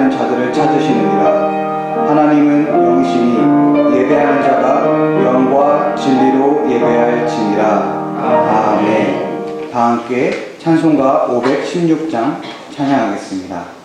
예배하는 자들을 찾으시느니라. 하나님은 영이시니 예배하는 자가 영과 진리로 예배할지니라. 아멘. 다 함께 찬송가 516장 찬양하겠습니다.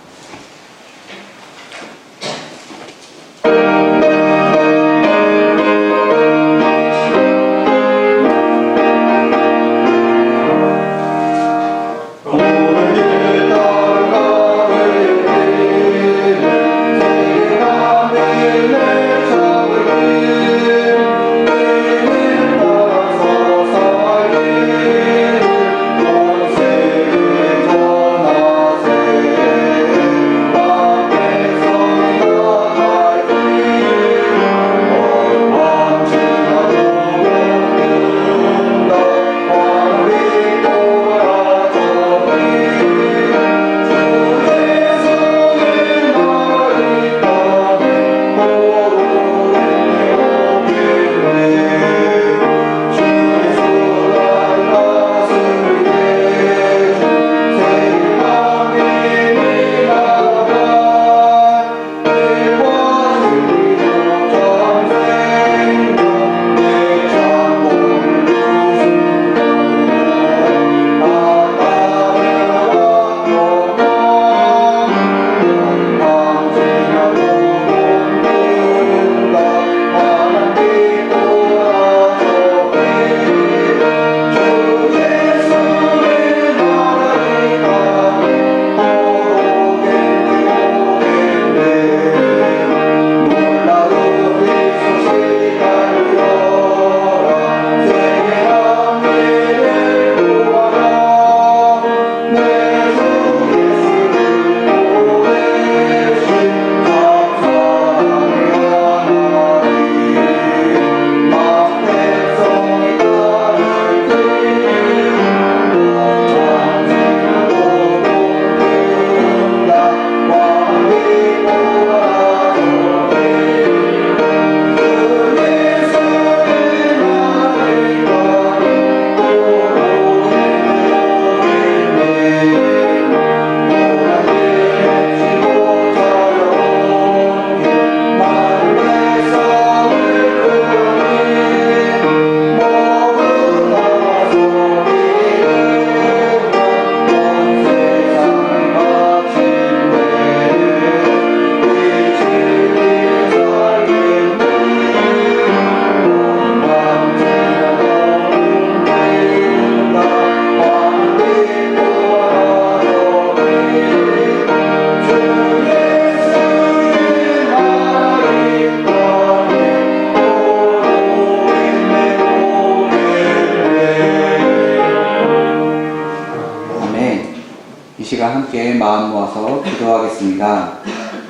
함께 마음 모아서 기도하겠습니다.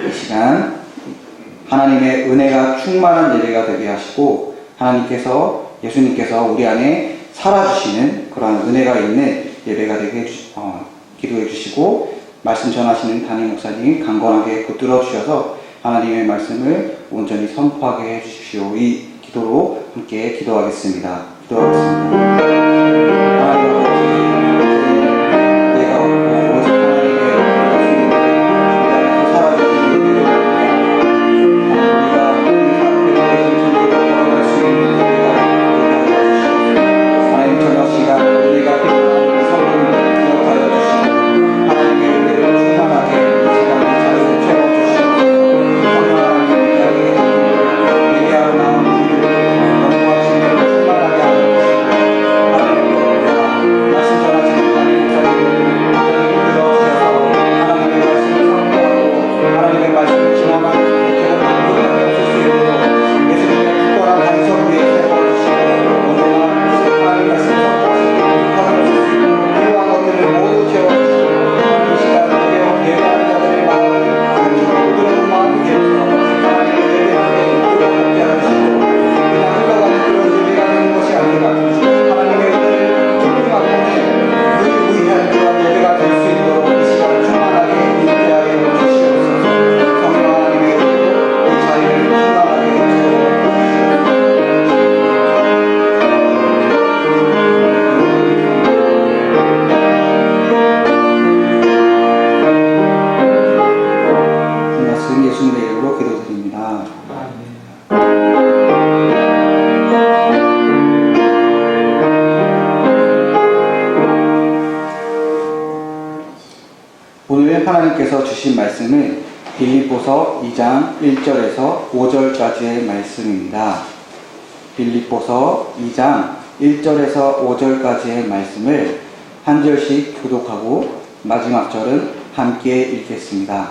이 시간 하나님의 은혜가 충만한 예배가 되게 하시고 예수님께서 우리 안에 살아주시는 그러한 은혜가 있는 예배가 되게 기도해 주시고 말씀 전하시는 담임 목사님 강건하게 붙들어 주셔서 하나님의 말씀을 온전히 선포하게 해 주십시오. 이 기도로 함께 기도하겠습니다. 하나님 하나님께서 주신 말씀은 빌립보서 2장 1절에서 5절까지의 말씀입니다. 빌립보서 2장 1절에서 5절까지의 말씀을 한 절씩 교독하고 마지막 절은 함께 읽겠습니다.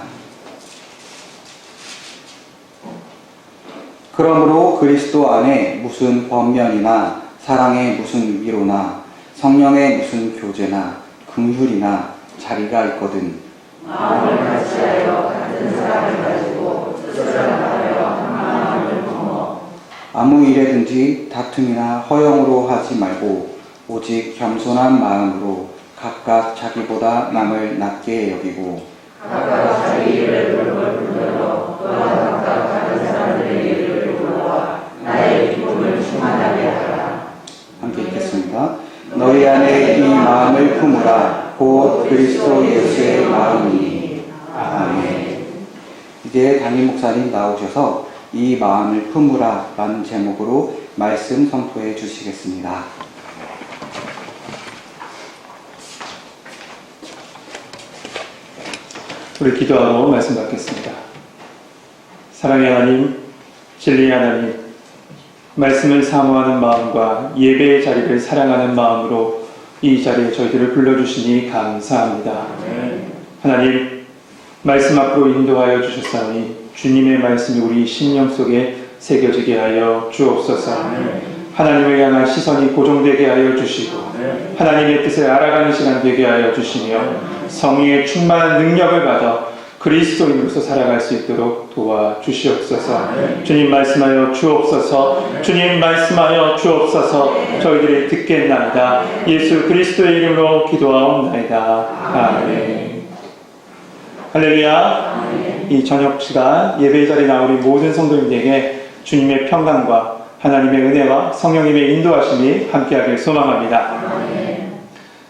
그러므로 그리스도 안에 무슨 번면이나 사랑의 무슨 위로나 성령의 무슨 교제나 긍휼이나 자리가 있거든 마음을 같이하여 같은 사랑을 가지고 뜻을 하여 한 마음을 품어 아무 일에든지 다툼이나 허영으로 하지 말고 오직 겸손한 마음으로 각각 자기보다 남을 낮게 여기고 각각 자기 일을 불러 또한 각각 다른 사람들의 일을 불러와 나의 기쁨을 충만하게 하라. 함께 읽겠습니다. 너희 안에 이 마음을 품으라 곧 그리스도 예수의 마음이니. 아멘. 이제 담임 목사님 나오셔서 이 마음을 품으라 라는 제목으로 말씀 선포해 주시겠습니다. 우리 기도하고 말씀 받겠습니다. 사랑의 하나님, 진리의 하나님, 말씀을 사모하는 마음과 예배의 자리를 사랑하는 마음으로 이 자리에 저희들을 불러주시니 감사합니다. 하나님, 말씀 앞으로 인도하여 주셨사오니 주님의 말씀이 우리 심령 속에 새겨지게 하여 주옵소서. 하나님을 향한 시선이 고정되게 하여 주시고 하나님의 뜻을 알아가는 시간 되게 하여 주시며 성령의 충만한 능력을 받아 그리스도인으로서 살아갈 수 있도록 도와주시옵소서. 주님 말씀하여 주옵소서. 주님 말씀하여 주옵소서. 저희들이 듣겠나이다. 예수 그리스도의 이름으로 기도하옵나이다. 아멘. 할렐루야. 이 저녁 시간 예배의 자리에 나온 우리 모든 성도님들에게 주님의 평강과 하나님의 은혜와 성령님의 인도하심이 함께하길 소망합니다.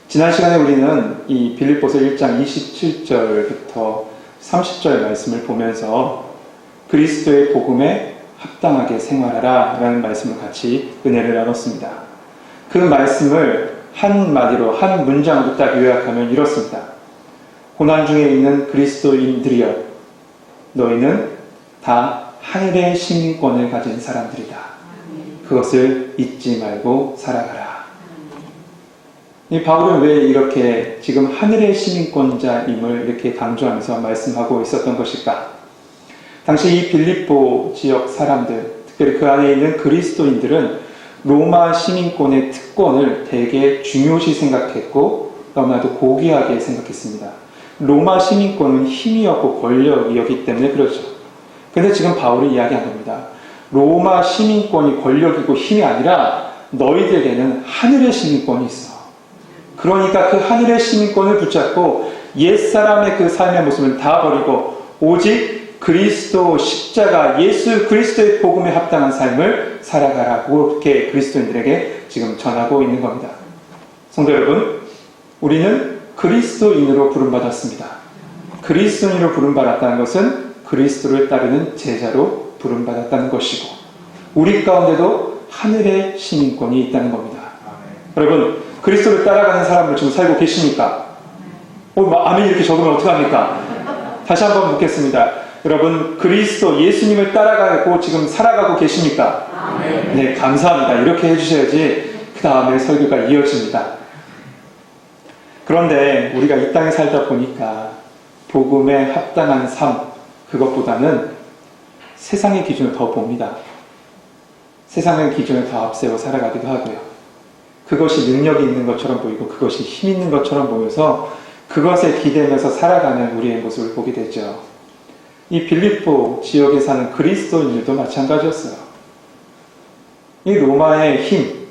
지난 시간에 우리는 이 빌립보서 1장 27절부터 30절 말씀을 보면서 그리스도의 복음에 합당하게 생활하라 라는 말씀을 같이 은혜를 나눴습니다. 그 말씀을 한마디로 한 문장으로 딱 요약하면 이렇습니다. 고난 중에 있는 그리스도인들이여, 너희는 다 하늘의 시민권을 가진 사람들이다. 그것을 잊지 말고 살아가라. 이 바울은 왜 이렇게 지금 하늘의 시민권자임을 이렇게 강조하면서 말씀하고 있었던 것일까? 당시 이 빌립보 지역 사람들, 특별히 그 안에 있는 그리스도인들은 로마 시민권의 특권을 되게 중요시 생각했고 너무나도 고귀하게 생각했습니다. 로마 시민권은 힘이었고 권력이었기 때문에 그렇죠. 근데 지금 바울이 이야기한 겁니다. 로마 시민권이 권력이고 힘이 아니라 너희들에게는 하늘의 시민권이 있어. 그러니까 그 하늘의 시민권을 붙잡고 옛사람의 그 삶의 모습을 다 버리고 오직 그리스도 십자가 예수 그리스도의 복음에 합당한 삶을 살아가라고 그렇게 그리스도인들에게 지금 전하고 있는 겁니다. 성도 여러분, 우리는 그리스도인으로 부름받았습니다. 그리스도인으로 부름받았다는 것은 그리스도를 따르는 제자로 부름받았다는 것이고 우리 가운데도 하늘의 시민권이 있다는 겁니다. 여러분, 그리스도를 따라가는 사람을 지금 살고 계십니까? 아멘 이렇게 적으면 어떡합니까? 다시 한번 묻겠습니다. 여러분, 그리스도 예수님을 따라가고 지금 살아가고 계십니까? 아멘. 네, 감사합니다. 이렇게 해주셔야지 그 다음에 설교가 이어집니다. 그런데 우리가 이 땅에 살다 보니까 복음에 합당한 삶, 그것보다는 세상의 기준을 더 봅니다. 세상의 기준을 더 앞세워 살아가기도 하고요. 그것이 능력이 있는 것처럼 보이고 그것이 힘 있는 것처럼 보여서 그것에 기대면서 살아가는 우리의 모습을 보게 되죠. 이 빌립보 지역에 사는 그리스도인들도 마찬가지였어요. 이 로마의 힘,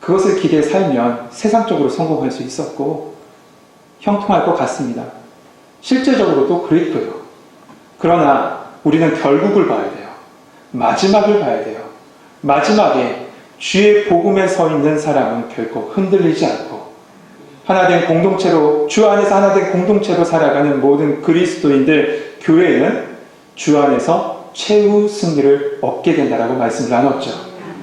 그것을 기대해 살면 세상적으로 성공할 수 있었고 형통할 것 같습니다. 실제적으로도 그랬고요. 그러나 우리는 결국을 봐야 돼요. 마지막을 봐야 돼요. 마지막에 주의 복음에 서 있는 사람은 결코 흔들리지 않고 하나된 공동체로, 주 안에서 하나된 공동체로 살아가는 모든 그리스도인들, 교회는 주 안에서 최후 승리를 얻게 된다라고 말씀을 나눴죠.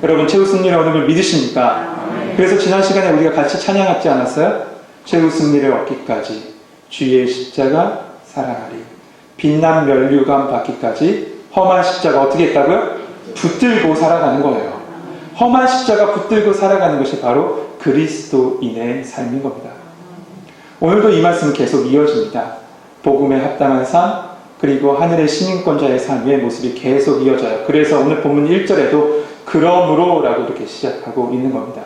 여러분, 최후 승리를 얻는 걸 믿으십니까? 그래서 지난 시간에 우리가 같이 찬양하지 않았어요? 최후 승리를 얻기까지 주의 십자가 사랑하리. 빛난 면류관 받기까지 험한 십자가 어떻게 했다고요? 붙들고 살아가는 거예요. 험한 십자가 붙들고 살아가는 것이 바로 그리스도인의 삶인 겁니다. 오늘도 이 말씀은 계속 이어집니다. 복음에 합당한 삶, 그리고 하늘의 시민권자의 삶의 모습이 계속 이어져요. 그래서 오늘 본문 1절에도 그러므로 라고 이렇게 시작하고 있는 겁니다.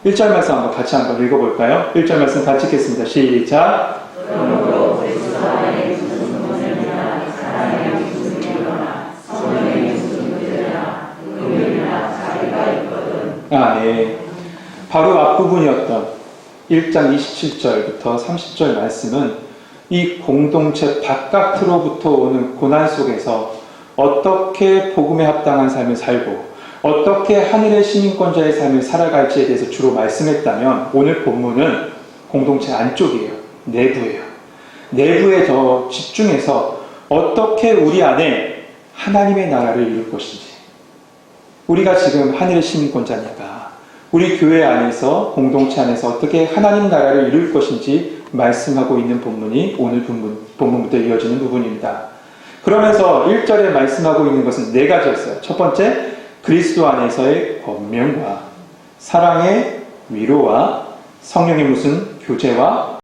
1절 말씀 한번 같이 한번 읽어볼까요? 1절 말씀 같이 읽겠습니다. 시작. 그러므로 그리스도 안에 무슨 문제나 사랑의 무슨 일이나 성령의 무슨 문제나 의미나 자리가 있거든. 네. 바로 앞부분이었던 1장 27절부터 30절 말씀은 이 공동체 바깥으로부터 오는 고난 속에서 어떻게 복음에 합당한 삶을 살고 어떻게 하늘의 시민권자의 삶을 살아갈지에 대해서 주로 말씀했다면 오늘 본문은 공동체 안쪽이에요. 내부예요. 내부에 더 집중해서 어떻게 우리 안에 하나님의 나라를 이룰 것인지, 우리가 지금 하늘의 시민권자니까 우리 교회 안에서 공동체 안에서 어떻게 하나님 나라를 이룰 것인지 말씀하고 있는 본문이 오늘 본문부터 이어지는 부분입니다. 그러면서 1절에 말씀하고 있는 것은 네 가지였어요. 첫 번째, 그리스도 안에서의 권면과 사랑의 위로와 성령의 무슨 교제와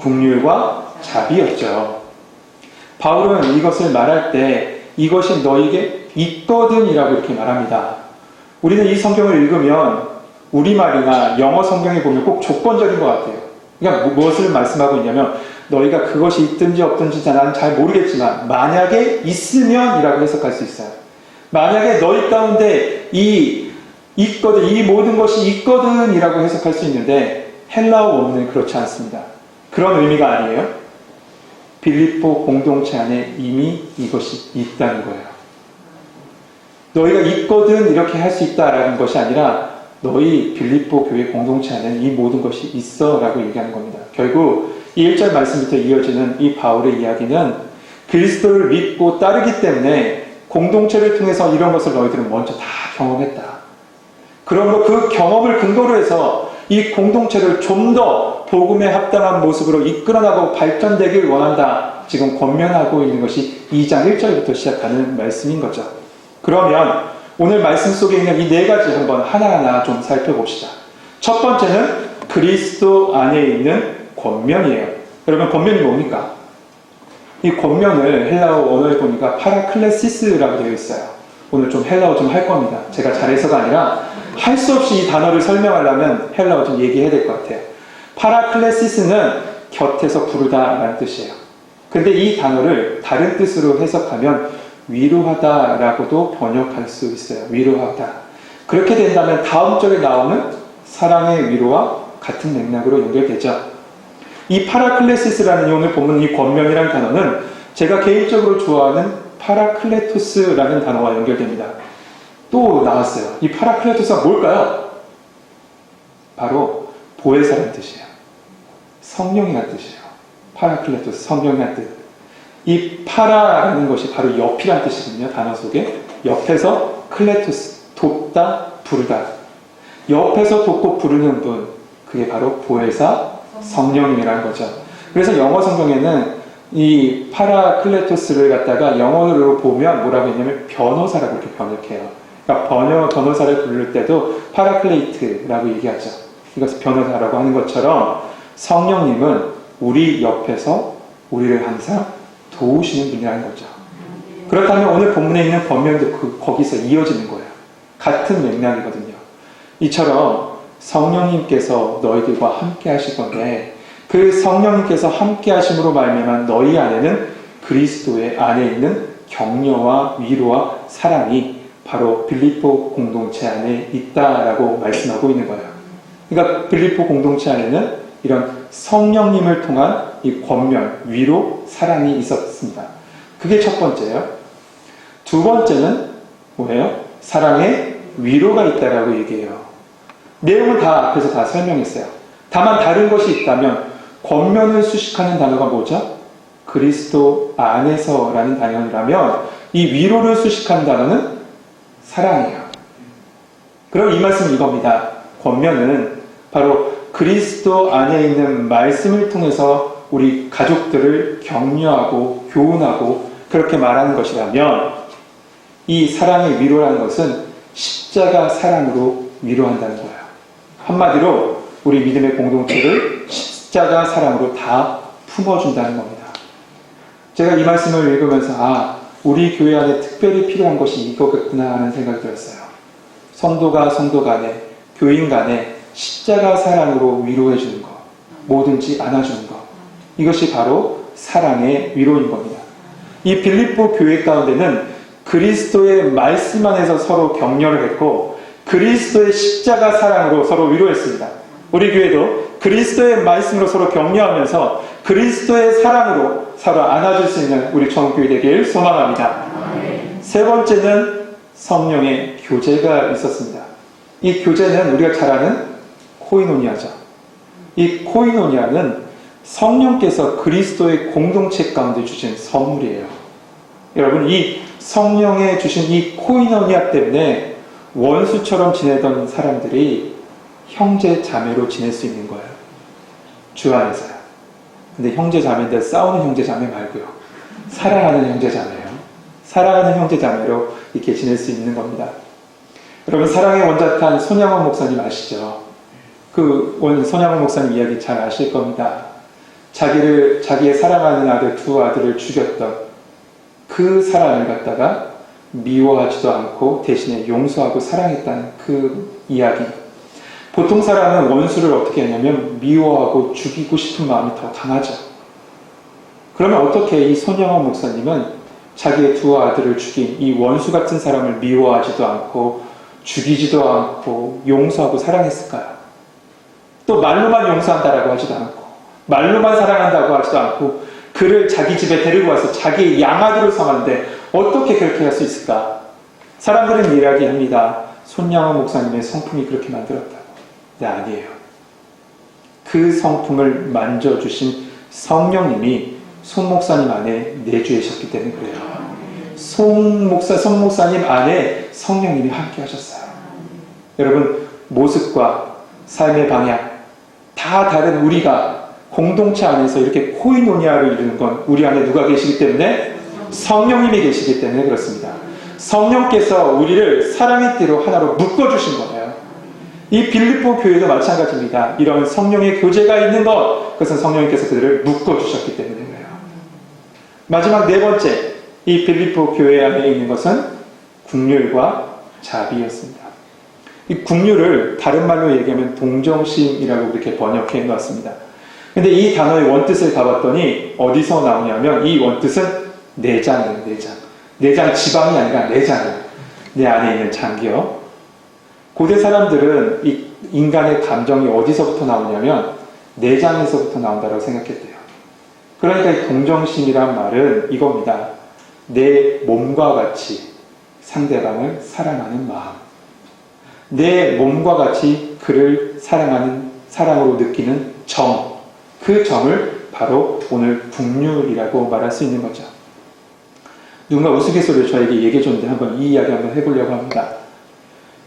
긍휼과 자비였죠. 바울은 이것을 말할 때 이것이 너에게 있거든이라고 이렇게 말합니다. 우리는 이 성경을 읽으면 우리말이나 영어 성경에 보면 꼭 조건적인 것 같아요. 그러니까 무엇을 말씀하고 있냐면 너희가 그것이 있든지 없든지 나는 잘 모르겠지만 만약에 있으면 이라고 해석할 수 있어요. 만약에 너희 가운데 이 모든 것이 있거든 이라고 해석할 수 있는데 헬라어 원문은 그렇지 않습니다. 그런 의미가 아니에요. 빌립보 공동체 안에 이미 이것이 있다는 거예요. 너희가 있거든 이렇게 할 수 있다라는 것이 아니라 너희 빌립보 교회 공동체 안에는 이 모든 것이 있어 라고 얘기하는 겁니다. 결국 이 1절 말씀부터 이어지는 이 바울의 이야기는 그리스도를 믿고 따르기 때문에 공동체를 통해서 이런 것을 너희들은 먼저 다 경험했다. 그러므로 그 경험을 근거로 해서 이 공동체를 좀 더 복음에 합당한 모습으로 이끌어나고 발전되길 원한다. 지금 권면하고 있는 것이 2장 1절부터 시작하는 말씀인 거죠. 그러면 오늘 말씀 속에 있는 이 네 가지 한번 하나하나 좀 살펴봅시다. 첫 번째는 그리스도 안에 있는 권면이에요. 여러분, 권면이 뭡니까? 이 권면을 헬라어 언어에 보니까 파라클레시스라고 되어 있어요. 오늘 좀 헬라어 좀 할 겁니다. 제가 잘해서가 아니라 할 수 없이 이 단어를 설명하려면 헬라어 좀 얘기해야 될 것 같아요. 파라클레시스는 곁에서 부르다라는 뜻이에요. 근데 이 단어를 다른 뜻으로 해석하면 위로하다라고도 번역할 수 있어요. 위로하다. 그렇게 된다면 다음 절에 나오는 사랑의 위로와 같은 맥락으로 연결되죠. 이 파라클레시스라는 오늘 보면 이 권면이라는 단어는 제가 개인적으로 좋아하는 파라클레토스라는 단어와 연결됩니다. 또 나왔어요. 이 파라클레토스가 뭘까요? 바로 보혜사라는 뜻이에요. 성령이라는 뜻이에요. 파라클레토스, 성령이라는 뜻. 이 파라라는 것이 바로 옆이라는 뜻이거든요. 단어 속에. 옆에서 클레토스, 돕다, 부르다. 옆에서 돕고 부르는 분, 그게 바로 보혜사, 성령님이라는 거죠. 그래서 영어 성경에는 이 파라클레토스를 갖다가 영어로 보면 뭐라고 했냐면 변호사라고 이렇게 번역해요. 그러니까 변호사를 부를 때도 파라클레이트라고 얘기하죠. 이것을 변호사라고 하는 것처럼 성령님은 우리 옆에서 우리를 항상 도우시는 분이라는 거죠. 그렇다면 오늘 본문에 있는 권면도 거기서 이어지는 거예요. 같은 맥락이거든요. 이처럼 성령님께서 너희들과 함께 하실 건데 그 성령님께서 함께 하심으로 말미암아 너희 안에는 그리스도의 안에 있는 격려와 위로와 사랑이 바로 빌립보 공동체 안에 있다라고 말씀하고 있는 거예요. 그러니까 빌립보 공동체 안에는 이런 성령님을 통한 이 권면, 위로, 사랑이 있었습니다. 그게 첫 번째예요. 두 번째는 뭐예요? 사랑의 위로가 있다라고 얘기해요. 내용은 다 앞에서 다 설명했어요. 다만 다른 것이 있다면 권면을 수식하는 단어가 뭐죠? 그리스도 안에서라는 단어라면 이 위로를 수식하는 단어는 사랑이에요. 그럼 이 말씀은 이겁니다. 권면은 바로 그리스도 안에 있는 말씀을 통해서 우리 가족들을 격려하고 교훈하고 그렇게 말하는 것이라면 이 사랑의 위로라는 것은 십자가 사랑으로 위로한다는 거예요. 한마디로 우리 믿음의 공동체를 십자가 사랑으로 다 품어준다는 겁니다. 제가 이 말씀을 읽으면서 우리 교회 안에 특별히 필요한 것이 이거겠구나 하는 생각이 들었어요. 성도가 성도 간에, 교인 간에 십자가 사랑으로 위로해 주는 것, 뭐든지 안아주는 것, 이것이 바로 사랑의 위로인 겁니다. 이 빌립보 교회 가운데는 그리스도의 말씀 안에서 서로 격려를 했고 그리스도의 십자가 사랑으로 서로 위로했습니다. 우리 교회도 그리스도의 말씀으로 서로 격려하면서 그리스도의 사랑으로 서로 안아줄 수 있는 우리 전교회 되길 소망합니다. 세 번째는 성령의 교제가 있었습니다. 이 교제는 우리가 잘 아는 코이노니아죠. 이 코이노니아는 성령께서 그리스도의 공동체 가운데 주신 선물이에요. 여러분, 이 성령에 주신 이 코이노니아 때문에 원수처럼 지내던 사람들이 형제 자매로 지낼 수 있는 거예요. 주 안에서요. 근데 형제 자매인데 싸우는 형제 자매 말고요. 사랑하는 형제 자매요. 사랑하는 형제 자매로 이렇게 지낼 수 있는 겁니다. 여러분, 사랑의 원작한 손양원 목사님 아시죠? 그 손양원 목사님 이야기 잘 아실 겁니다. 자기의 사랑하는 아들, 두 아들을 죽였던 그 사랑을 갖다가 미워하지도 않고 대신에 용서하고 사랑했다는 그 이야기. 보통 사람은 원수를 어떻게 했냐면 미워하고 죽이고 싶은 마음이 더 강하죠. 그러면 어떻게 이 손양원 목사님은 자기의 두 아들을 죽인 이 원수 같은 사람을 미워하지도 않고 죽이지도 않고 용서하고 사랑했을까요? 또 말로만 용서한다라고 하지도 않고 말로만 사랑한다고 하지도 않고 그를 자기 집에 데리고 와서 자기의 양아들을 삼았는데 어떻게 그렇게 할 수 있을까? 사람들은 이야기합니다. 손양원 목사님의 성품이 그렇게 만들었다고. 네, 아니에요. 그 성품을 만져주신 성령님이 손 목사님 안에 내주하셨기 때문에 그래요. 손 목사님 안에 성령님이 함께 하셨어요. 여러분, 모습과 삶의 방향 다 다른 우리가 공동체 안에서 이렇게 코이노니아를 이루는 건 우리 안에 누가 계시기 때문에? 성령님이 계시기 때문에 그렇습니다. 성령께서 우리를 사랑의 띠로 하나로 묶어주신 거예요. 이 빌립보 교회도 마찬가지입니다. 이런 성령의 교제가 있는 것, 그것은 성령님께서 그들을 묶어주셨기 때문에 그래요. 마지막 네 번째, 이 빌립보 교회 안에 있는 것은 긍휼과 자비였습니다. 이 긍휼을 다른 말로 얘기하면 동정심이라고 그렇게 번역해 놓았습니다. 근데 이 단어의 원뜻을 가봤더니 어디서 나오냐면 이 원뜻은 내장이에요. 내장 지방이 아니라 내장이에요. 내 안에 있는 장기요. 고대 사람들은 이 인간의 감정이 어디서부터 나오냐면 내장에서부터 나온다고 생각했대요. 그러니까 이 동정심이란 말은 이겁니다. 내 몸과 같이 상대방을 사랑하는 마음. 내 몸과 같이 그를 사랑으로 느끼는 정. 그 정을 바로 오늘 긍휼이라고 말할 수 있는 거죠. 누군가 우스갯소리를 저에게 얘기해 줬는데 한번 이 이야기 한번 해보려고 합니다.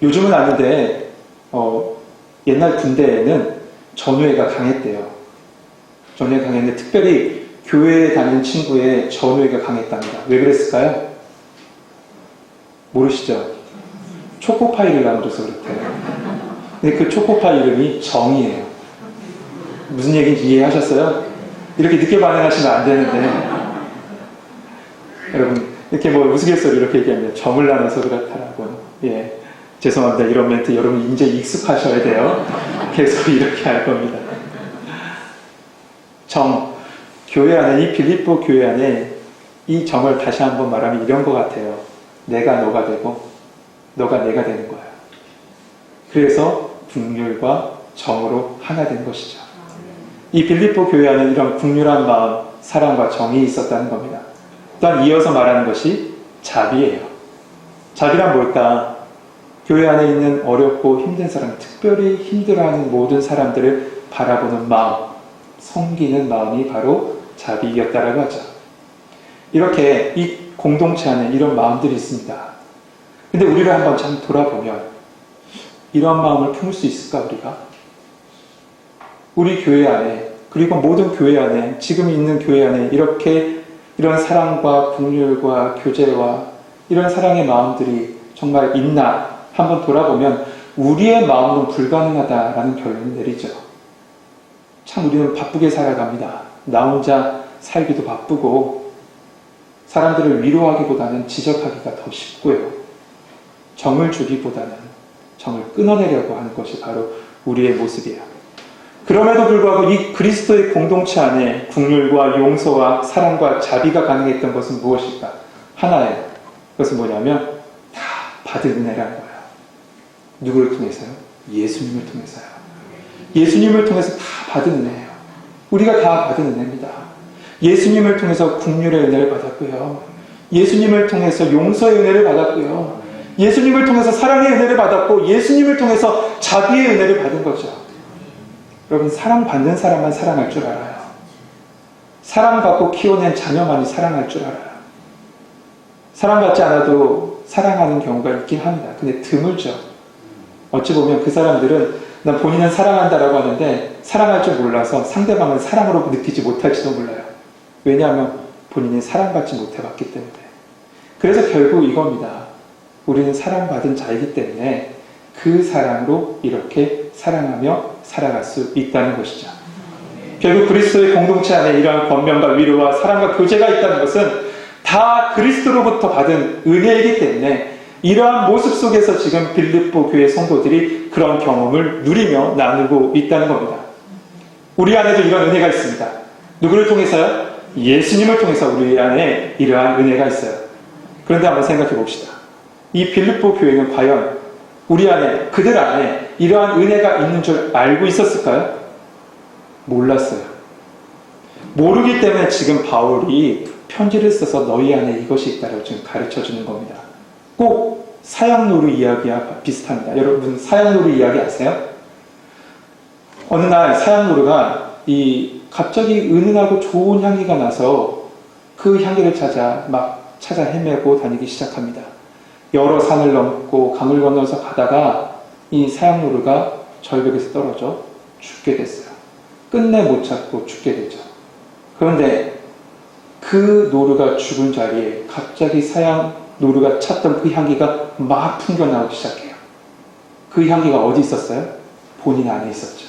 요즘은 아닌데 옛날 군대에는 전우회가 강했대요. 전우회가 강했는데 특별히 교회에 다니는 친구의 전우회가 강했답니다. 왜 그랬을까요? 모르시죠? 초코파이를 나눠줘서 그렇대요. 근데 그 초코파이 이름이 정이에요. 무슨 얘기인지 이해하셨어요? 이렇게 늦게 반응하시면 안 되는데 여러분 이렇게 우스갯소리 이렇게 얘기하면 정을 나눠서 그렇다라고. 예, 죄송합니다. 이런 멘트 여러분 이제 익숙하셔야 돼요. 계속 이렇게 할 겁니다. 정, 교회 안에 이 빌립보 교회 안에 이 정을 다시 한번 말하면 이런 것 같아요. 내가 너가 되고 너가 내가 되는 거야. 그래서 긍휼과 정으로 하나 된 것이죠. 이 빌립보 교회 안에 이런 긍휼한 마음, 사랑과 정이 있었다는 겁니다. 또한 이어서 말하는 것이 자비예요. 자비란 뭘까? 교회 안에 있는 어렵고 힘든 사람, 특별히 힘들어하는 모든 사람들을 바라보는 마음, 섬기는 마음이 바로 자비였다라고 하죠. 이렇게 이 공동체 안에 이런 마음들이 있습니다. 근데 우리를 한번 참 돌아보면 이런 마음을 품을 수 있을까 우리가? 우리 교회 안에 그리고 모든 교회 안에, 지금 있는 교회 안에 이렇게 이런 사랑과 긍휼과 교제와 이런 사랑의 마음들이 정말 있나 한번 돌아보면 우리의 마음은 불가능하다라는 결론을 내리죠. 참 우리는 바쁘게 살아갑니다. 나 혼자 살기도 바쁘고 사람들을 위로하기보다는 지적하기가 더 쉽고요. 정을 주기보다는 정을 끊어내려고 하는 것이 바로 우리의 모습이에요. 그럼에도 불구하고 이 그리스도의 공동체 안에 긍휼과 용서와 사랑과 자비가 가능했던 것은 무엇일까? 하나예요. 그것은 뭐냐면 다 받은 은혜라는 거예요. 누구를 통해서요? 예수님을 통해서요. 예수님을 통해서 다 받은 은혜예요. 우리가 다 받은 은혜입니다. 예수님을 통해서 긍휼의 은혜를 받았고요. 예수님을 통해서 용서의 은혜를 받았고요. 예수님을 통해서 사랑의 은혜를 받았고 예수님을 통해서 자비의 은혜를 받은 거죠. 여러분, 사랑받는 사람만 사랑할 줄 알아요. 사랑받고 키워낸 자녀만이 사랑할 줄 알아요. 사랑받지 않아도 사랑하는 경우가 있긴 합니다. 근데 드물죠. 어찌 보면 그 사람들은 난 본인은 사랑한다라고 하는데 사랑할 줄 몰라서 상대방을 사랑으로 느끼지 못할지도 몰라요. 왜냐하면 본인이 사랑받지 못해봤기 때문에. 그래서 결국 이겁니다. 우리는 사랑받은 자이기 때문에 그 사랑으로 이렇게 사랑하며 살아갈 수 있다는 것이죠. 결국 그리스도의 공동체 안에 이러한 권면과 위로와 사랑과 교제가 있다는 것은 다 그리스도로부터 받은 은혜이기 때문에 이러한 모습 속에서 지금 빌립보 교회 성도들이 그런 경험을 누리며 나누고 있다는 겁니다. 우리 안에도 이런 은혜가 있습니다. 누구를 통해서요? 예수님을 통해서 우리 안에 이러한 은혜가 있어요. 그런데 한번 생각해 봅시다. 이 빌립보 교회는 과연 우리 안에, 그들 안에 이러한 은혜가 있는 줄 알고 있었을까요? 몰랐어요. 모르기 때문에 지금 바울이 편지를 써서 너희 안에 이것이 있다고 지금 가르쳐 주는 겁니다. 꼭 사양노루 이야기와 비슷합니다. 여러분, 사양노루 이야기 아세요? 어느 날 사양노루가 갑자기 은은하고 좋은 향기가 나서 그 향기를 찾아 헤매고 다니기 시작합니다. 여러 산을 넘고 강을 건너서 가다가 이 사양노루가 절벽에서 떨어져 죽게 됐어요. 끝내 못 찾고 죽게 되죠. 그런데 그 노루가 죽은 자리에 갑자기 사양노루가 찾던 그 향기가 막 풍겨나오기 시작해요. 그 향기가 어디 있었어요? 본인 안에 있었죠.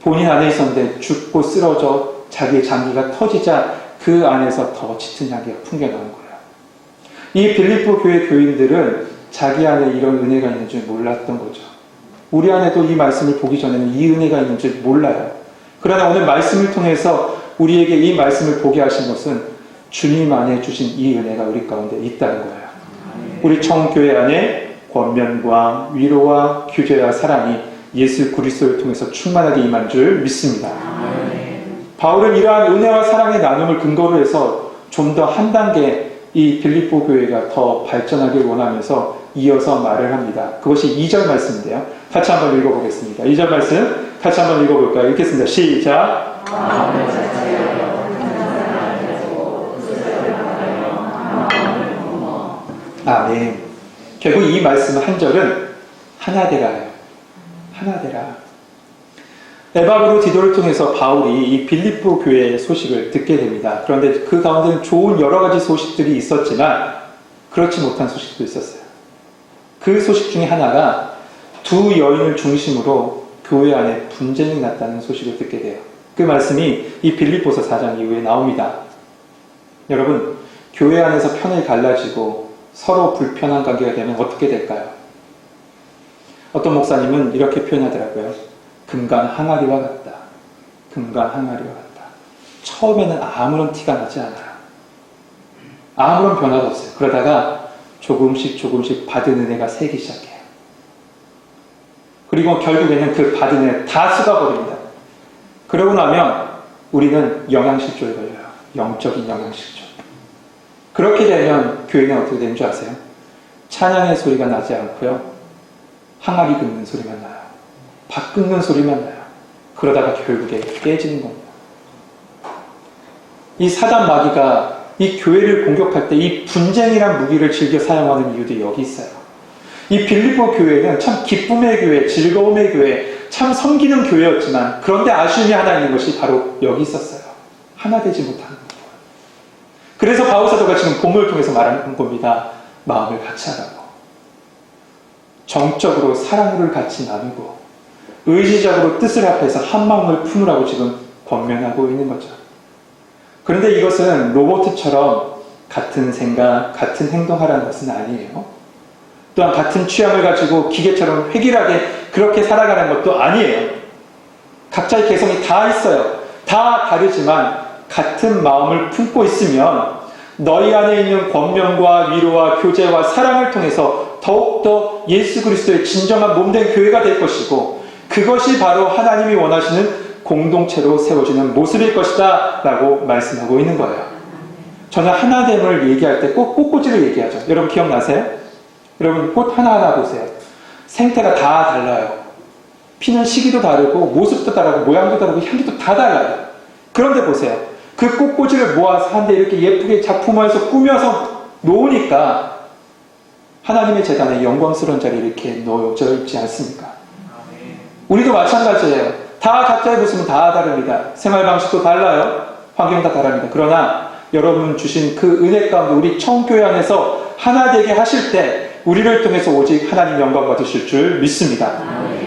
본인 안에 있었는데 죽고 쓰러져 자기의 장기가 터지자 그 안에서 더 짙은 향기가 풍겨나온 거예요. 이 빌립보 교회 교인들은 자기 안에 이런 은혜가 있는 줄 몰랐던 거죠. 우리 안에도 이 말씀을 보기 전에는 이 은혜가 있는 줄 몰라요. 그러나 오늘 말씀을 통해서 우리에게 이 말씀을 보게 하신 것은 주님 안에 주신 이 은혜가 우리 가운데 있다는 거예요. 우리 청교회 안에 권면과 위로와 규제와 사랑이 예수 그리스도를 통해서 충만하게 임한 줄 믿습니다. 바울은 이러한 은혜와 사랑의 나눔을 근거로 해서 좀 더 한 단계 이 빌립보 교회가 더 발전하길 원하면서 이어서 말을 합니다. 그것이 2절 말씀인데요. 같이 한번 읽어보겠습니다. 2절 말씀 같이 한번 읽어볼까요? 읽겠습니다. 시작. 아멘. 결국 이 말씀 한 절은 하나되라예요. 하나되라. 에바브로 디도를 통해서 바울이 이 빌립보 교회의 소식을 듣게 됩니다. 그런데 그 가운데는 좋은 여러 가지 소식들이 있었지만 그렇지 못한 소식도 있었어요. 그 소식 중에 하나가 두 여인을 중심으로 교회 안에 분쟁이 났다는 소식을 듣게 돼요. 그 말씀이 이 빌립보서 4장 이후에 나옵니다. 여러분, 교회 안에서 편을 갈라지고 서로 불편한 관계가 되면 어떻게 될까요? 어떤 목사님은 이렇게 표현하더라고요. 금강 항아리와 같다. 금강 항아리와 같다. 처음에는 아무런 티가 나지 않아요. 아무런 변화도 없어요. 그러다가 조금씩 받은 은혜가 새기 시작해요. 그리고 결국에는 그 받은 은혜 다 쏟아버립니다. 그러고 나면 우리는 영양실조에 걸려요. 영적인 영양실조. 그렇게 되면 교회는 어떻게 되는 줄 아세요? 찬양의 소리가 나지 않고요. 항아리 긁는 소리만 나요. 밥 끓는 소리만 나요. 그러다가 결국에 깨지는 겁니다. 이 사단 마귀가 이 교회를 공격할 때 이 분쟁이란 무기를 즐겨 사용하는 이유도 여기 있어요. 이 빌립보 교회는 참 기쁨의 교회, 즐거움의 교회, 참 섬기는 교회였지만 그런데 아쉬움이 하나 있는 것이 바로 여기 있었어요. 하나 되지 못하는 것. 그래서 바울 사도가 지금 본문을 통해서 말하는 겁니다. 마음을 같이 하라고. 정적으로 사랑을 같이 나누고 의지적으로 뜻을 합해서 한 마음을 품으라고 지금 권면하고 있는 거죠. 그런데 이것은 로봇처럼 같은 생각, 같은 행동하라는 것은 아니에요. 또한 같은 취향을 가지고 기계처럼 획일하게 그렇게 살아가는 것도 아니에요. 각자의 개성이 다 있어요. 다 다르지만 같은 마음을 품고 있으면 너희 안에 있는 권면과 위로와 교제와 사랑을 통해서 더욱더 예수 그리스도의 진정한 몸된 교회가 될 것이고 그것이 바로 하나님이 원하시는 공동체로 세워지는 모습일 것이다 라고 말씀하고 있는 거예요. 저는 하나됨을 얘기할 때 꼭 꽃꽂이를 얘기하죠. 여러분 기억나세요? 여러분 꽃 하나하나 보세요. 생태가 다 달라요. 피는 시기도 다르고 모습도 다르고 모양도 다르고 향기도 다 달라요. 그런데 보세요. 그 꽃꽂이를 모아서 한데 이렇게 예쁘게 작품화해서 꾸며서 놓으니까 하나님의 재단에 영광스러운 자리에 이렇게 놓여져 있지 않습니까? 우리도 마찬가지예요. 다 각자의 모습은 다 다릅니다. 생활 방식도 달라요. 환경 다 다릅니다. 그러나 여러분 주신 그 은혜 가운데 우리 청교회 안에서 하나 되게 하실 때 우리를 통해서 오직 하나님 영광 받으실 줄 믿습니다.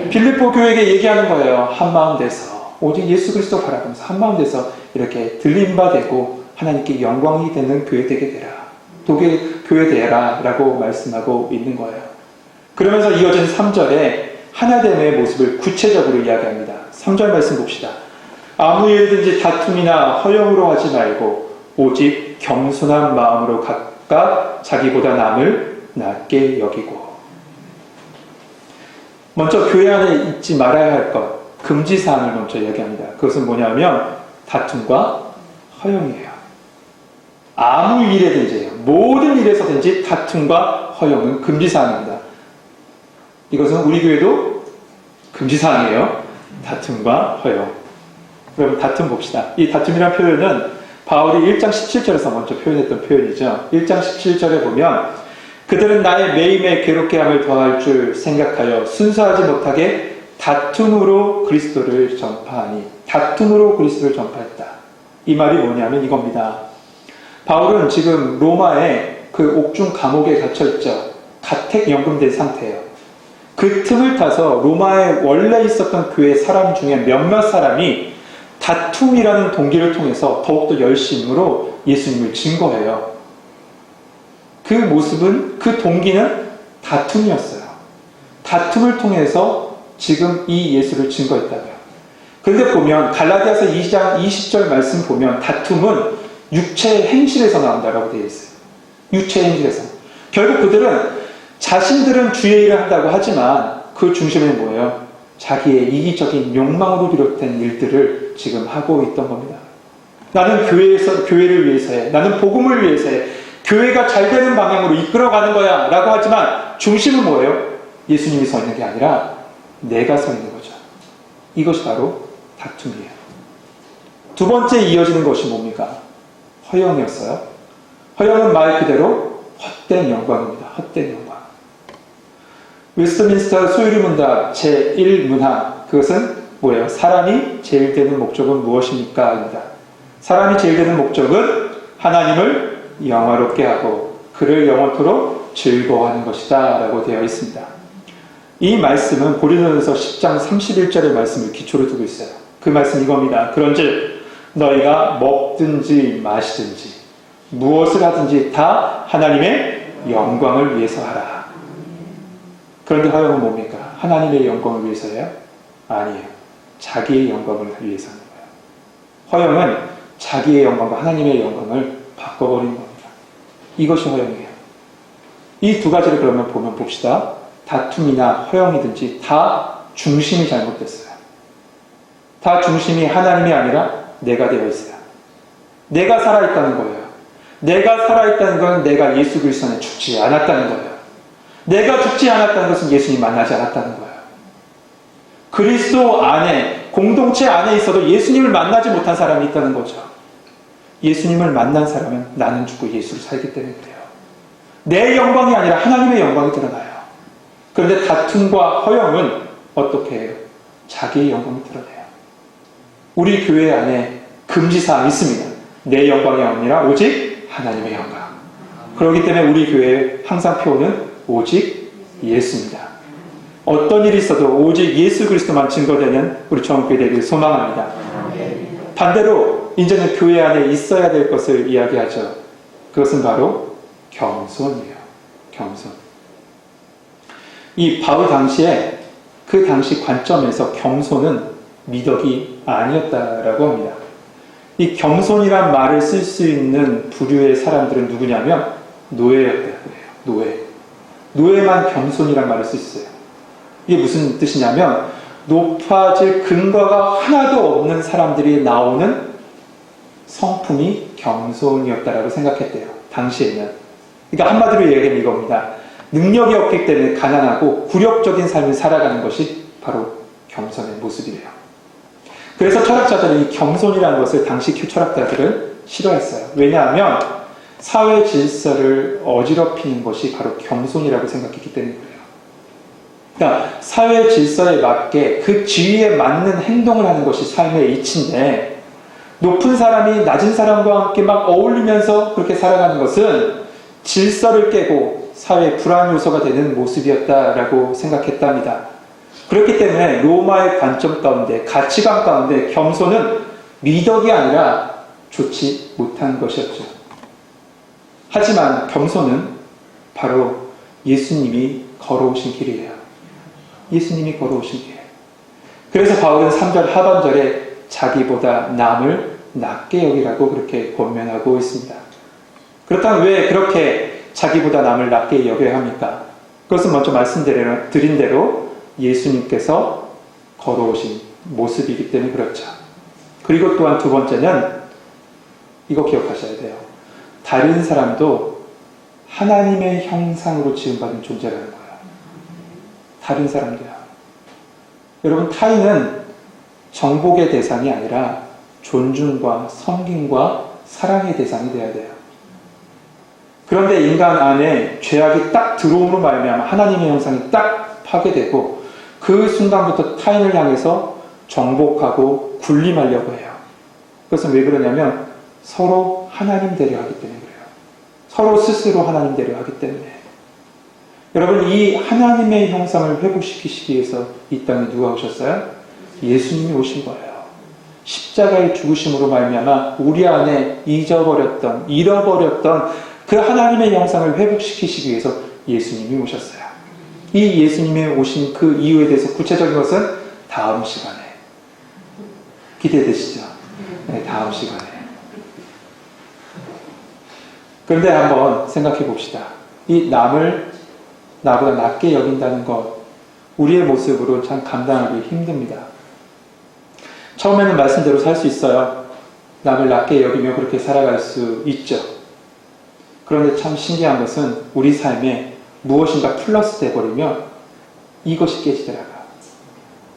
빌립보 교회에게 얘기하는 거예요. 한마음 돼서 오직 예수 그리스도 바라보면서 한마음 돼서 이렇게 들림바 되고 하나님께 영광이 되는 교회 되게 되라. 독일 교회 되라 라고 말씀하고 있는 거예요. 그러면서 이어진 3절에 하나됨의 모습을 구체적으로 이야기합니다. 3절 말씀 봅시다. 아무 일든지 다툼이나 허영으로 하지 말고 오직 겸손한 마음으로 각각 자기보다 남을 낮게 여기고. 먼저 교회 안에 잊지 말아야 할 것, 금지사항을 먼저 이야기합니다. 그것은 뭐냐면 다툼과 허영이에요. 아무 일에든지 모든 일에서든지 다툼과 허영은 금지사항입니다. 이것은 우리 교회도 금지사항이에요. 다툼과 허영. 그럼 다툼 봅시다. 이 다툼이라는 표현은 바울이 1장 17절에서 먼저 표현했던 표현이죠. 1장 17절에 보면 그들은 나의 매임에 괴롭게 함을 더할 줄 생각하여 순수하지 못하게 다툼으로 그리스도를 전파하니. 다툼으로 그리스도를 전파했다. 이 말이 뭐냐면 이겁니다. 바울은 지금 로마의 그 옥중 감옥에 갇혀있죠. 가택 연금된 상태예요. 그 틈을 타서 로마에 원래 있었던 교회 사람 중에 몇몇 사람이 다툼이라는 동기를 통해서 더욱더 열심으로 예수님을 증거해요. 그 모습은, 그 동기는 다툼이었어요. 다툼을 통해서 지금 이 예수를 증거했다고요. 그런데 보면 갈라디아서 2장 20절 말씀 보면 다툼은 육체의 행실에서 나온다라고 되어 있어요. 육체의 행실에서. 결국 그들은 자신들은 주의 일을 한다고 하지만 그 중심에는 뭐예요? 자기의 이기적인 욕망으로 비롯된 일들을 지금 하고 있던 겁니다. 나는 교회를 위해서 해. 나는 복음을 위해서 해. 교회가 잘 되는 방향으로 이끌어가는 거야 라고 하지만 중심은 뭐예요? 예수님이 서 있는 게 아니라 내가 서 있는 거죠. 이것이 바로 다툼이에요. 두 번째 이어지는 것이 뭡니까? 허영이었어요. 허영은 말 그대로 헛된 영광입니다. 헛된 영광. 웨스트민스터 소유리 문답 제1문항, 그것은 뭐예요? 사람이 제일 되는 목적은 무엇입니까? 입니다. 사람이 제일 되는 목적은 하나님을 영화롭게 하고 그를 영원토록 즐거워하는 것이다 라고 되어 있습니다. 이 말씀은 고린도전서 10장 31절의 말씀을 기초로 두고 있어요. 그 말씀 이겁니다. 그런즉 너희가 먹든지 마시든지 무엇을 하든지 다 하나님의 영광을 위해서 하라. 그런데 허영은 뭡니까? 하나님의 영광을 위해서예요? 아니에요. 자기의 영광을 위해서 하는 거예요. 허영은 자기의 영광과 하나님의 영광을 바꿔버리는 겁니다. 이것이 허영이에요. 이 두 가지를 그러면 보면 봅시다. 다툼이나 허영이든지 다 중심이 잘못됐어요. 다 중심이 하나님이 아니라 내가 되어 있어요. 내가 살아있다는 거예요. 내가 살아있다는 건 내가 예수 그리스도 안에 죽지 않았다는 거예요. 내가 죽지 않았다는 것은 예수님 만나지 않았다는 거예요. 그리스도 안에, 공동체 안에 있어도 예수님을 만나지 못한 사람이 있다는 거죠. 예수님을 만난 사람은 나는 죽고 예수를 살기 때문에 그래요. 내 영광이 아니라 하나님의 영광이 드러나요. 그런데 다툼과 허영은 어떻게 해요? 자기의 영광을 드러내요. 우리 교회 안에 금지사항이 있습니다. 내 영광이 아니라 오직 하나님의 영광. 그렇기 때문에 우리 교회의 항상 표어는 오직 예수입니다. 어떤 일이 있어도 오직 예수 그리스도만 증거되는 우리 전교회 되기를 소망합니다. 반대로 이제는 교회 안에 있어야 될 것을 이야기하죠. 그것은 바로 겸손이에요. 겸손. 이 바울 당시에 그 당시 관점에서 겸손은 미덕이 아니었다라고 합니다. 이 겸손이란 말을 쓸 수 있는 부류의 사람들은 누구냐면 노예였다고 해요. 노예만 겸손이란 말을 쓸 수 있어요. 이게 무슨 뜻이냐면 높아질 근거가 하나도 없는 사람들이 나오는 성품이 겸손이었다라고 생각했대요. 당시에는. 그러니까 한마디로 얘기하면 이겁니다. 능력이 없기 때문에 가난하고 굴욕적인 삶을 살아가는 것이 바로 겸손의 모습이래요. 그래서 철학자들은 이 겸손이라는 것을 당시 철학자들은 싫어했어요. 왜냐하면 사회 질서를 어지럽히는 것이 바로 겸손이라고 생각했기 때문에 그래요. 그러니까 사회 질서에 맞게 그 지위에 맞는 행동을 하는 것이 삶의 이치인데 높은 사람이 낮은 사람과 함께 막 어울리면서 그렇게 살아가는 것은 질서를 깨고 사회의 불안 요소가 되는 모습이었다라고 생각했답니다. 그렇기 때문에 로마의 관점 가운데, 가치관 가운데 겸손은 미덕이 아니라 좋지 못한 것이었죠. 하지만 겸손은 바로 예수님이 걸어오신 길이에요. 예수님이 걸어오신 길. 그래서 바울은 3절 하반절에 자기보다 남을 낮게 여기라고 그렇게 권면하고 있습니다. 그렇다면 왜 그렇게 자기보다 남을 낮게 여겨야 합니까? 그것은 먼저 말씀드린 대로 예수님께서 걸어오신 모습이기 때문에 그렇죠. 그리고 또한 두 번째는 이거 기억하셔야 돼요. 다른 사람도 하나님의 형상으로 지음받은 존재라는 거예요. 다른 사람도요. 여러분, 타인은 정복의 대상이 아니라 존중과 섬김과 사랑의 대상이 되어야 돼요. 그런데 인간 안에 죄악이 딱 들어옴으로 말미암아 하나님의 형상이 딱 파괴되고 그 순간부터 타인을 향해서 정복하고 군림하려고 해요. 그것은 왜 그러냐면 서로 하나님 되려 하기 때문에 그래요. 서로 스스로 하나님 되려 하기 때문에. 여러분, 이 하나님의 형상을 회복시키시기 위해서 이 땅에 누가 오셨어요? 예수님이 오신 거예요. 십자가의 죽으심으로 말미암아 우리 안에 잃어버렸던 그 하나님의 형상을 회복시키시기 위해서 예수님이 오셨어요. 이 예수님이 오신 그 이유에 대해서 구체적인 것은 다음 시간에 기대되시죠? 네, 다음 시간에. 그런데 한번 생각해 봅시다. 이 남을 나보다 낮게 여긴다는 것, 우리의 모습으로 참 감당하기 힘듭니다. 처음에는 말씀대로 살 수 있어요. 남을 낮게 여기며 그렇게 살아갈 수 있죠. 그런데 참 신기한 것은 우리 삶에 무엇인가 플러스 돼버리면 이것이 깨지더라고요.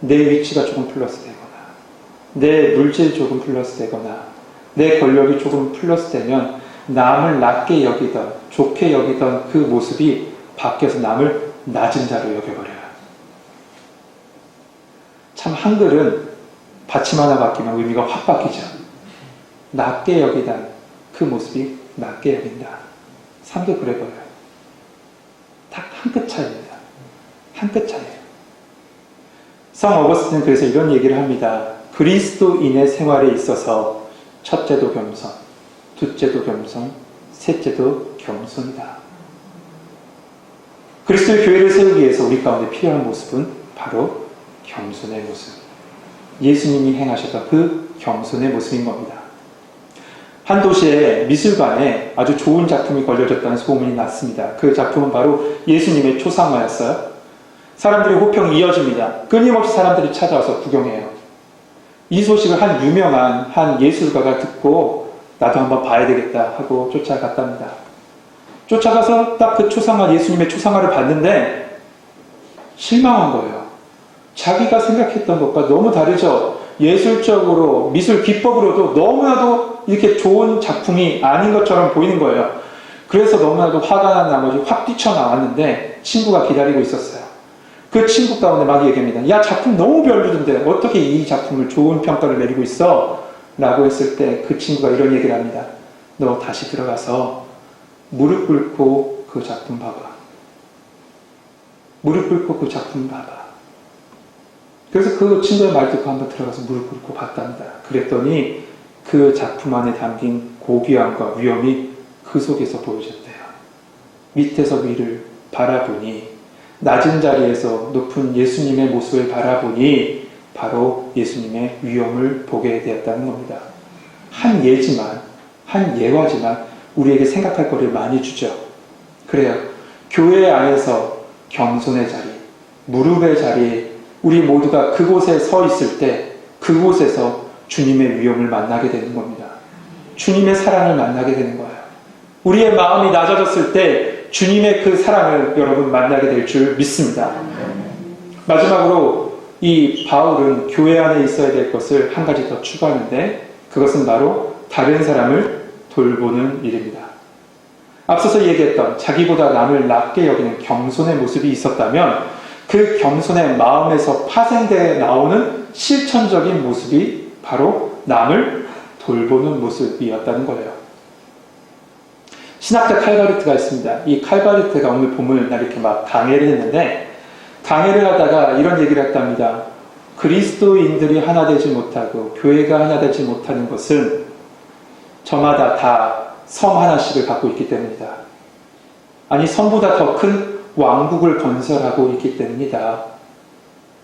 내 위치가 조금 플러스 되거나, 내 물질 조금 플러스 되거나, 내 권력이 조금 플러스 되면 남을 낮게 여기던, 좋게 여기던 그 모습이 바뀌어서 남을 낮은 자로 여겨버려요. 참 한글은 받침 하나 바뀌면 의미가 확 바뀌죠. 낮게 여기던 그 모습이 낮게 여긴다. 3개 그래버려요. 딱 한 끗 차이입니다. 한 끗 차이예요. 성 어거스틴은 그래서 이런 얘기를 합니다. 그리스도인의 생활에 있어서 첫째도 겸손, 둘째도 겸손, 셋째도 겸손이다. 그리스도의 교회를 세우기 위해서 우리 가운데 필요한 모습은 바로 겸손의 모습. 예수님이 행하셨던 그 겸손의 모습인 겁니다. 한 도시의 미술관에 아주 좋은 작품이 걸려졌다는 소문이 났습니다. 그 작품은 바로 예수님의 초상화였어요. 사람들이 호평이 이어집니다. 끊임없이 사람들이 찾아와서 구경해요. 이 소식을 한 유명한 한 예술가가 듣고 나도 한번 봐야 되겠다 하고 쫓아갔답니다. 쫓아가서 딱 그 초상화, 예수님의 초상화를 봤는데 실망한 거예요. 자기가 생각했던 것과 너무 다르죠. 예술적으로, 미술 기법으로도 너무나도 이렇게 좋은 작품이 아닌 것처럼 보이는 거예요. 그래서 너무나도 화가 난 나머지 확 뛰쳐나왔는데 친구가 기다리고 있었어요. 그 친구 가운데 막 얘기합니다. 야, 작품 너무 별로던데 어떻게 이 작품을 좋은 평가를 내리고 있어? 라고 했을 때 그 친구가 이런 얘기를 합니다. 너 다시 들어가서 무릎 꿇고 그 작품 봐봐. 무릎 꿇고 그 작품 봐봐. 그래서 그 친구의 말 듣고 한번 들어가서 무릎 꿇고 봤답니다. 그랬더니 그 작품 안에 담긴 고귀함과 위엄이 그 속에서 보여졌대요. 밑에서 위를 바라보니, 낮은 자리에서 높은 예수님의 모습을 바라보니 바로 예수님의 위엄을 보게 되었다는 겁니다. 한 예지만, 한 예화지만 우리에게 생각할 거리를 많이 주죠. 그래요. 교회 안에서 겸손의 자리, 무릎의 자리에 우리 모두가 그곳에 서 있을 때 그곳에서 주님의 위엄을 만나게 되는 겁니다. 주님의 사랑을 만나게 되는 거예요. 우리의 마음이 낮아졌을 때 주님의 그 사랑을 여러분 만나게 될 줄 믿습니다. 마지막으로 이 바울은 교회 안에 있어야 될 것을 한 가지 더 추가하는데 그것은 바로 다른 사람을 돌보는 일입니다. 앞서서 얘기했던 자기보다 남을 낮게 여기는 겸손의 모습이 있었다면 그 겸손의 마음에서 파생되어 나오는 실천적인 모습이 바로 남을 돌보는 모습이었다는 거예요. 신학자 칼바르트가 있습니다. 이 칼바르트가 오늘 본문을 이렇게 막 강해를 했는데 강해를 하다가 이런 얘기를 했답니다. 그리스도인들이 하나 되지 못하고 교회가 하나 되지 못하는 것은 저마다 다 섬 하나씩을 갖고 있기 때문이다. 아니 섬보다 더 큰 왕국을 건설하고 있기 때문이다.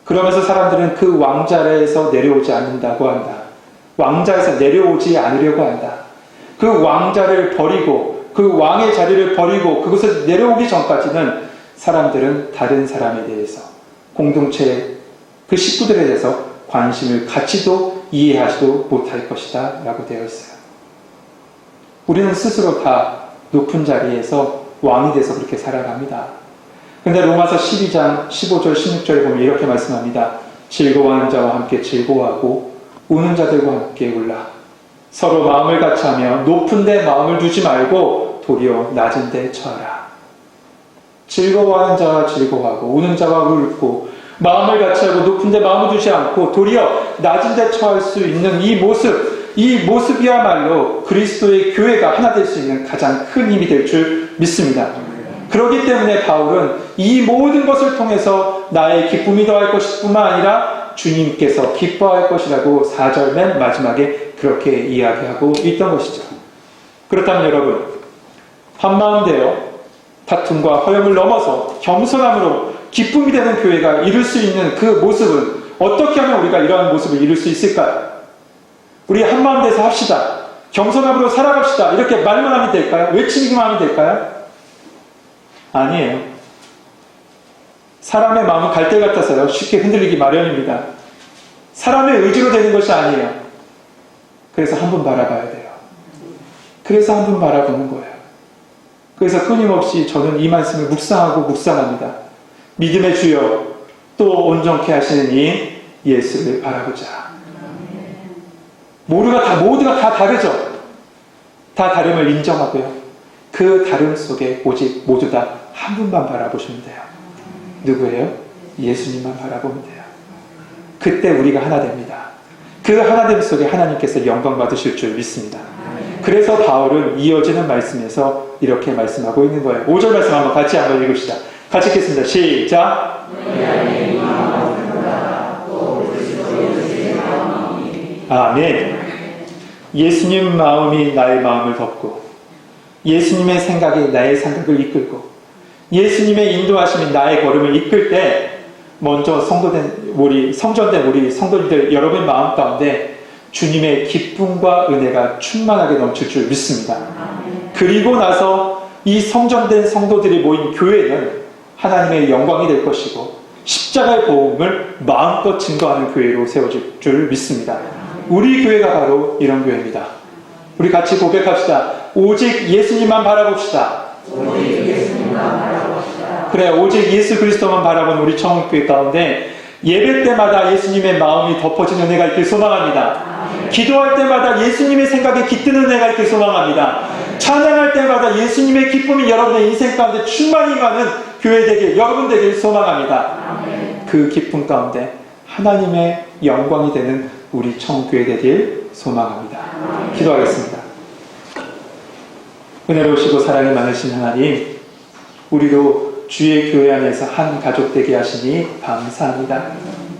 그러면서 사람들은 그 왕자리에서 내려오지 않는다고 한다. 왕자에서 내려오지 않으려고 한다. 그 왕자를 버리고 그 왕의 자리를 버리고 그곳에서 내려오기 전까지는 사람들은 다른 사람에 대해서 공동체의 그 식구들에 대해서 관심을 갖지도 이해하지도 못할 것이다 라고 되어 있어요. 우리는 스스로 다 높은 자리에서 왕이 돼서 그렇게 살아갑니다. 근데 로마서 12장 15절 16절에 보면 이렇게 말씀합니다. 즐거워하는 자와 함께 즐거워하고 우는 자들과 함께 울라. 서로 마음을 같이하며 높은 데 마음을 두지 말고 도리어 낮은 데 처하라. 즐거워하는 자와 즐거워하고 우는 자와 울고 마음을 같이하고 높은 데 마음을 두지 않고 도리어 낮은 데 처할 수 있는 이 모습이야말로 그리스도의 교회가 하나 될 수 있는 가장 큰 힘이 될 줄 믿습니다. 그렇기 때문에 바울은 이 모든 것을 통해서 나의 기쁨이 더할 것일 뿐만 아니라 주님께서 기뻐할 것이라고 4절 맨 마지막에 그렇게 이야기하고 있던 것이죠. 그렇다면 여러분, 한마음 되어 다툼과 허영을 넘어서 겸손함으로 기쁨이 되는 교회가 이룰 수 있는 그 모습은 어떻게 하면 우리가 이러한 모습을 이룰 수 있을까요? 우리 한마음 돼서 합시다. 겸손함으로 살아갑시다. 이렇게 말만 하면 될까요? 외치기만 하면 될까요? 아니에요. 사람의 마음은 갈대 같아서요. 쉽게 흔들리기 마련입니다. 사람의 의지로 되는 것이 아니에요. 그래서 한 번 바라봐야 돼요. 그래서 한 번 바라보는 거예요. 그래서 끊임없이 저는 이 말씀을 묵상하고 묵상합니다. 믿음의 주여 또 온전케 하시는 이 예수를 바라보자. 모두가 다 다르죠. 다 다름을 인정하고요. 그 다름 속에 오직 모두 다 한 분만 바라보시면 돼요. 누구예요? 예수님만 바라보면 돼요. 그때 우리가 하나 됩니다. 그 하나됨 속에 하나님께서 영광 받으실 줄 믿습니다. 그래서 바울은 이어지는 말씀에서 이렇게 말씀하고 있는 거예요. 5절 말씀 한번 같이 한번 읽읍시다. 같이 읽겠습니다. 시작. 아멘. 예수님 마음이 나의 마음을 덮고 예수님의 생각이 나의 생각을 이끌고 예수님의 인도하심이 나의 걸음을 이끌 때 먼저 성전된 우리 성도님들 여러분의 마음 가운데 주님의 기쁨과 은혜가 충만하게 넘칠 줄 믿습니다. 그리고 나서 이 성전된 성도들이 모인 교회는 하나님의 영광이 될 것이고 십자가의 복음을 마음껏 증거하는 교회로 세워질 줄 믿습니다. 우리 교회가 바로 이런 교회입니다. 우리 같이 고백합시다. 오직 예수님만 바라봅시다. 그래, 오직 예수 그리스도만 바라보는 우리 청운교회 가운데 예배 때마다 예수님의 마음이 덮어지는 은혜가 있길 소망합니다. 기도할 때마다 예수님의 생각에 깃드는 은혜가 있길 소망합니다. 찬양할 때마다 예수님의 기쁨이 여러분의 인생 가운데 충만히 임하는 교회 되길, 여러분 되길 소망합니다. 그 기쁨 가운데 하나님의 영광이 되는 우리 청교회 되길 소망합니다. 기도하겠습니다. 은혜로우시고 사랑이 많으신 하나님, 우리도 주의 교회 안에서 한 가족 되게 하시니 감사합니다.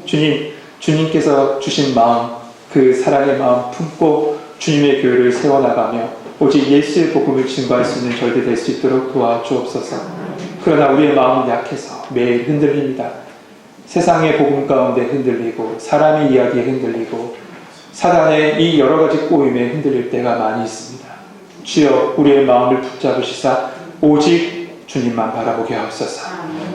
주님, 주님께서 주신 마음, 그 사랑의 마음 품고 주님의 교회를 세워나가며 오직 예수의 복음을 증거할 수 있는 저희들 될 수 있도록 도와주옵소서. 그러나 우리의 마음은 약해서 매일 흔들립니다. 세상의 복음 가운데 흔들리고 사람의 이야기에 흔들리고 사단의 이 여러 가지 꼬임에 흔들릴 때가 많이 있습니다. 주여, 우리의 마음을 붙잡으시사 오직 주님만 바라보게 하옵소서.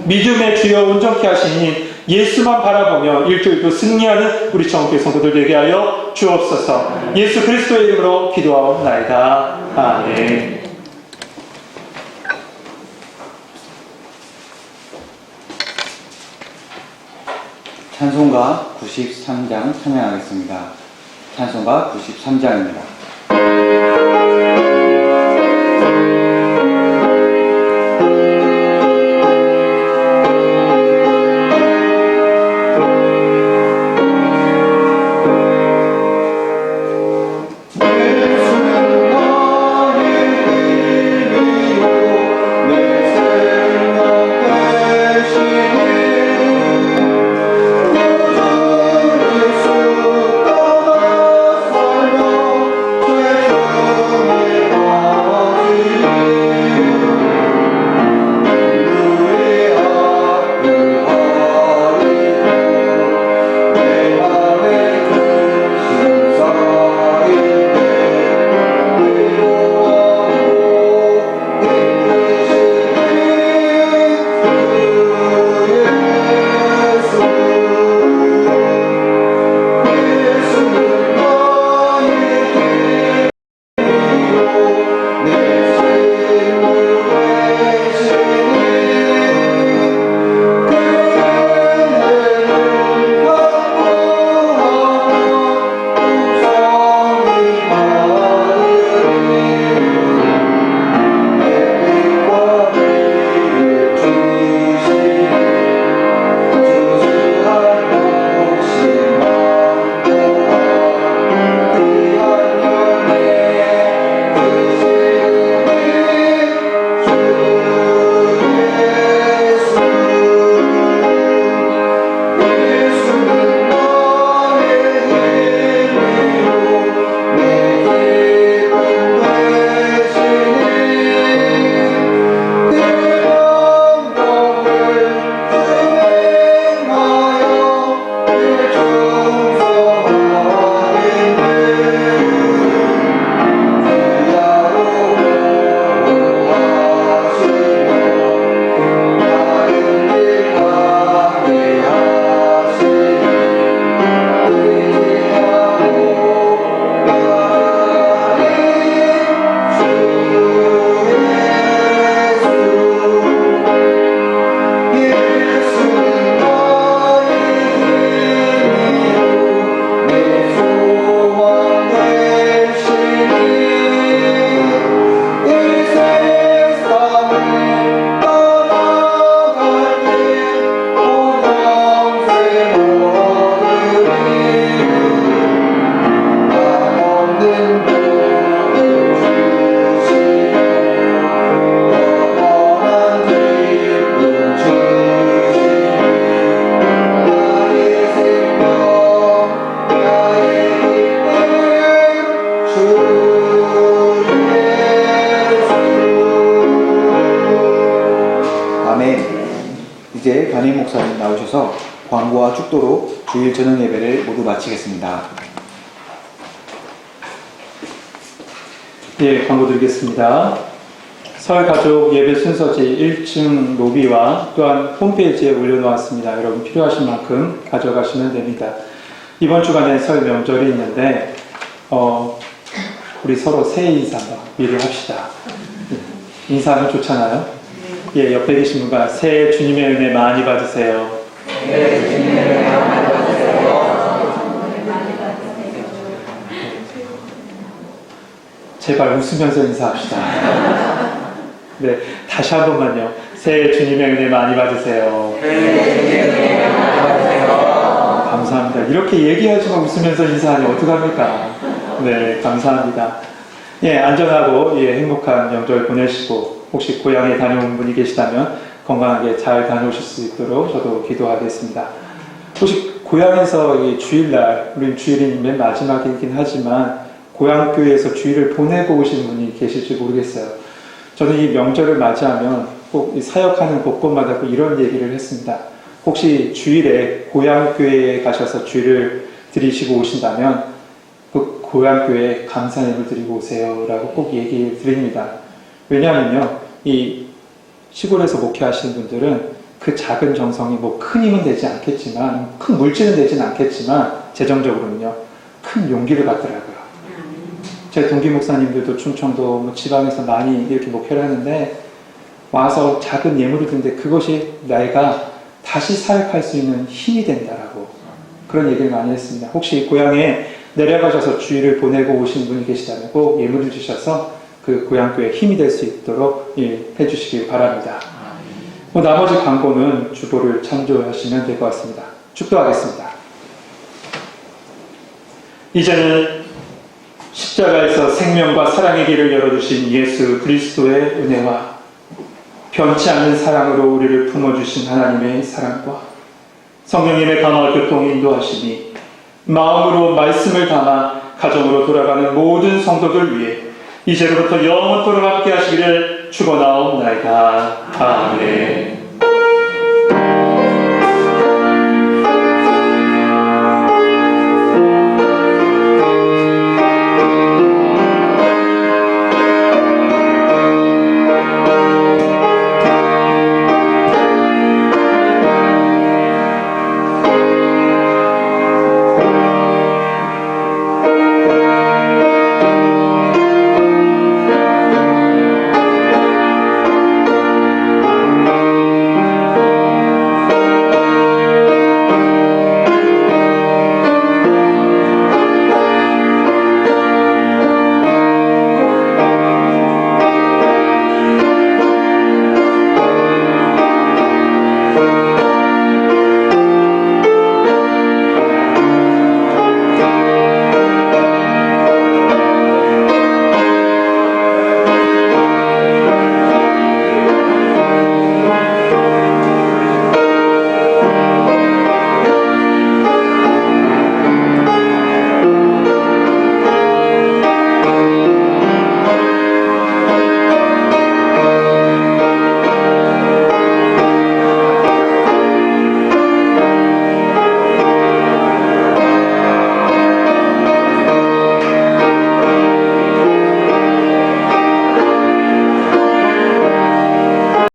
믿음의 주여 온전케 하시니 예수만 바라보며 일주일도 승리하는 우리 청교회 성도들 되게 하여 주옵소서. 예수 그리스도의 이름으로 기도하옵나이다. 아멘. 찬송가 93장 찬양하겠습니다. 찬송가 93장입니다. 이제 담임 목사님 나오셔서 광고와 축도로 주일 저녁 예배를 모두 마치겠습니다. 예, 광고 드리겠습니다. 설 가족 예배 순서지 1층 로비와 또한 홈페이지에 올려놓았습니다. 여러분 필요하신 만큼 가져가시면 됩니다. 이번 주간에 설 명절이 있는데 우리 서로 새해 인사 한번 미리 합시다. 인사하면 좋잖아요. 예, 옆에 계신 분과 새해 주님의 은혜 많이 받으세요. 네, 주님의 은혜 많이 받으세요. 제발 웃으면서 인사합시다. 네, 다시 한 번만요. 새해 주님의 은혜 많이 받으세요. 감사합니다. 이렇게 얘기하지만 웃으면서 인사하니 어떡합니까? 네, 감사합니다. 예, 안전하고 예, 행복한 명절 보내시고 혹시 고향에 다녀온 분이 계시다면 건강하게 잘 다녀오실 수 있도록 저도 기도하겠습니다. 혹시 고향에서 이 주일날, 우린 주일이 맨 마지막이긴 하지만 고향교회에서 주일을 보내고 오신 분이 계실지 모르겠어요. 저는 이 명절을 맞이하면 꼭 사역하는 곳곳마다 꼭 이런 얘기를 했습니다. 혹시 주일에 고향교회에 가셔서 주일을 드리시고 오신다면 그 고향교회에 감사님을 드리고 오세요 라고 꼭 얘기 드립니다. 왜냐하면요, 이 시골에서 목회하시는 분들은 그 작은 정성이 뭐 큰 힘은 되지 않겠지만, 큰 물질은 되지는 않겠지만 재정적으로는요 큰 용기를 받더라고요. 제 동기 목사님들도 충청도 뭐 지방에서 많이 이렇게 목회를 하는데 와서 작은 예물을 드는데 그것이 내가 다시 사역할 수 있는 힘이 된다라고 그런 얘기를 많이 했습니다. 혹시 고향에 내려가셔서 주일을 보내고 오신 분이 계시다면 꼭 예물을 주셔서 그 고향교회에 힘이 될 수 있도록 해주시길 바랍니다. 나머지 광고는 주보를 참조하시면 될 것 같습니다. 축도하겠습니다. 이제는 십자가에서 생명과 사랑의 길을 열어주신 예수 그리스도의 은혜와 변치 않는 사랑으로 우리를 품어주신 하나님의 사랑과 성령님의 감화 교통 인도하심이 마음으로 말씀을 담아 가정으로 돌아가는 모든 성도들 위해 이제로부터 영원토록 함께 하시기를 축원하옵나이다. 아멘.